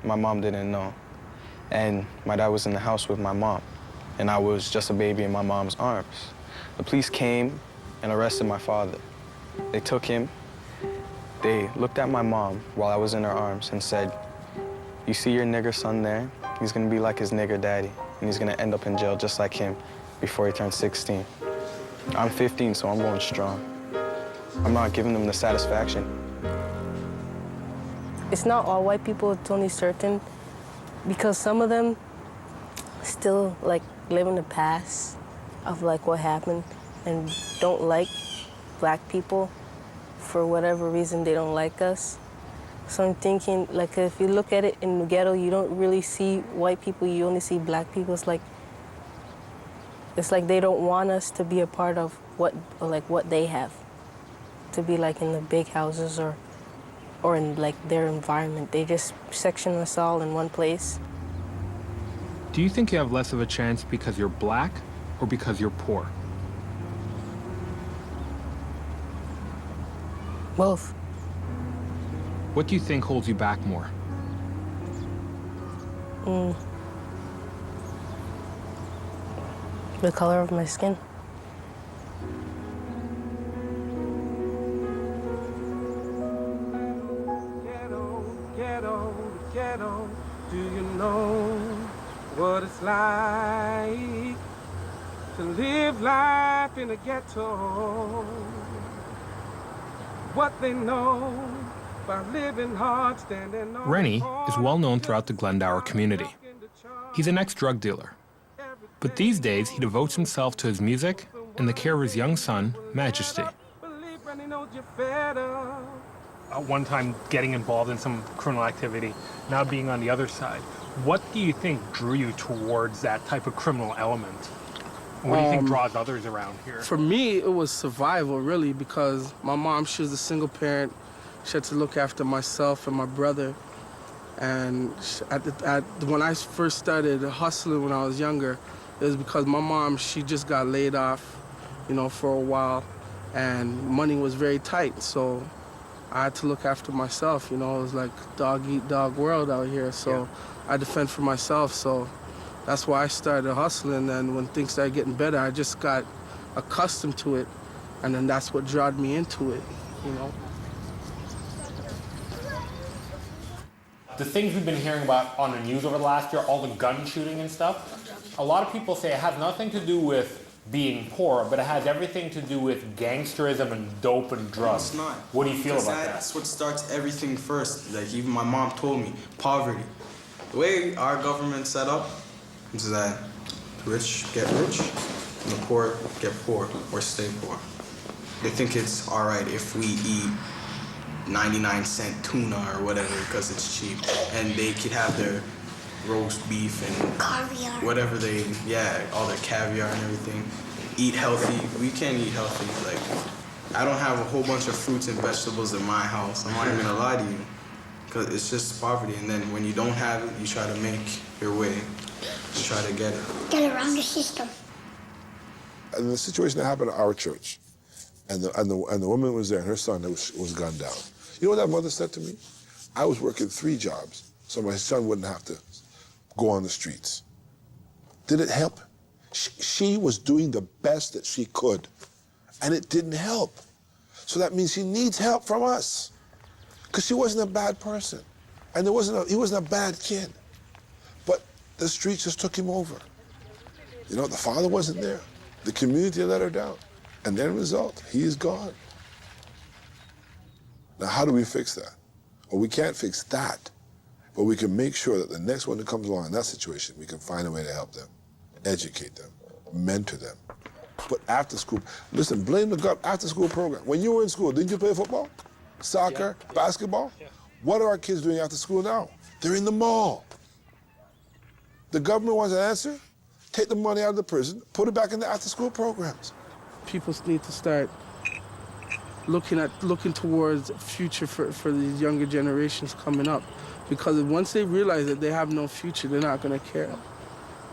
my mom didn't know. And my dad was in the house with my mom, and I was just a baby in my mom's arms. The police came and arrested my father. They took him. They looked at my mom while I was in her arms and said, "You see your nigger son there? He's gonna be like his nigger daddy, and he's gonna end up in jail just like him before he turns 16. I'm 15, so I'm going strong. I'm not giving them the satisfaction. It's not all white people, it's only certain, because some of them still like live in the past of like what happened and don't like black people. For whatever reason, they don't like us. So I'm thinking, like, if you look at it in the ghetto, you don't really see white people, you only see black people. It's like they don't want us to be a part of what they have, to be like in the big houses or in like their environment. They just section us all in one place. Do you think you have less of a chance because you're black or because you're poor? Both. What do you think holds you back more? The color of my skin. Ghetto, do you know what it's like to live life in a ghetto? What they know by living hard, standing on. Rennie is well known throughout the Glendower community. He's an ex-drug dealer. But these days, he devotes himself to his music and the care of his young son, Majesty. At one time, getting involved in some criminal activity, now being on the other side. What do you think drew you towards that type of criminal element? What do you think draws others around here? For me, it was survival, really, because my mom, she was a single parent. She had to look after myself and my brother. And when I first started hustling when I was younger, it was because my mom, she just got laid off, you know, for a while, and money was very tight. So I had to look after myself, you know. It was like dog-eat-dog world out here. So I had to fend for myself. So that's why I started hustling, and when things started getting better, I just got accustomed to it, and then that's what drew me into it, you know. The things we've been hearing about on the news over the last year, all the gun shooting and stuff, a lot of people say it has nothing to do with being poor, but it has everything to do with gangsterism and dope and drugs. It's not. What do you feel about that? That's what starts everything first. Like, even my mom told me, poverty. The way our government's set up is that the rich get rich and the poor get poor or stay poor. They think it's all right if we eat 99-cent tuna or whatever because it's cheap, and they could have their roast beef and caviar, whatever they, all their caviar and everything. Eat healthy. We can't eat healthy. Like, I don't have a whole bunch of fruits and vegetables in my house. I'm not even gonna lie to you, because it's just poverty. And then when you don't have it, you try to make your way. Just try to get it. Get around the system. And the situation that happened at our church, and the woman was there, and her son was gunned down. You know what that mother said to me? I was working 3 jobs, so my son wouldn't have to go on the streets. Did it help? She was doing the best that she could, and it didn't help. So that means she needs help from us, because she wasn't a bad person, and he wasn't a bad kid, but the streets just took him over. You know, the father wasn't there. The community let her down, and then result, he is gone. Now, how do we fix that? Well, we can't fix that, but we can make sure that the next one that comes along in that situation, we can find a way to help them, educate them, mentor them. But after school, listen, blame the after school program. When you were in school, didn't you play football, soccer, basketball? What are our kids doing after school now? They're in the mall. The government wants an answer? Take the money out of the prison, put it back in the after school programs. People need to start looking towards a future for these younger generations coming up, because once they realize that they have no future, they're not going to care.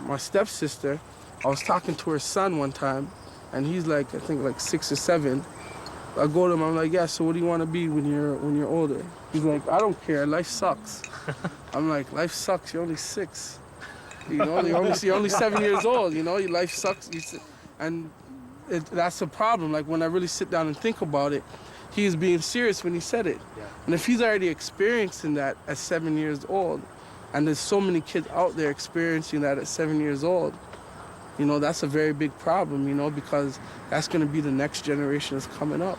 My stepsister, I was talking to her son one time, and he's like, I think like 6 or 7. I go to him, I'm like, yeah, so what do you want to be when you're older? He's like, I don't care, life sucks. I'm like, life sucks. You're only 6. You know, you're only 7 years old. You know, your life sucks. And that's the problem. Like when I really sit down and think about it, he is being serious when he said it. Yeah. And if he's already experiencing that at 7 years old, and there's so many kids out there experiencing that at 7 years old, you know, that's a very big problem, you know, because that's going to be the next generation that's coming up.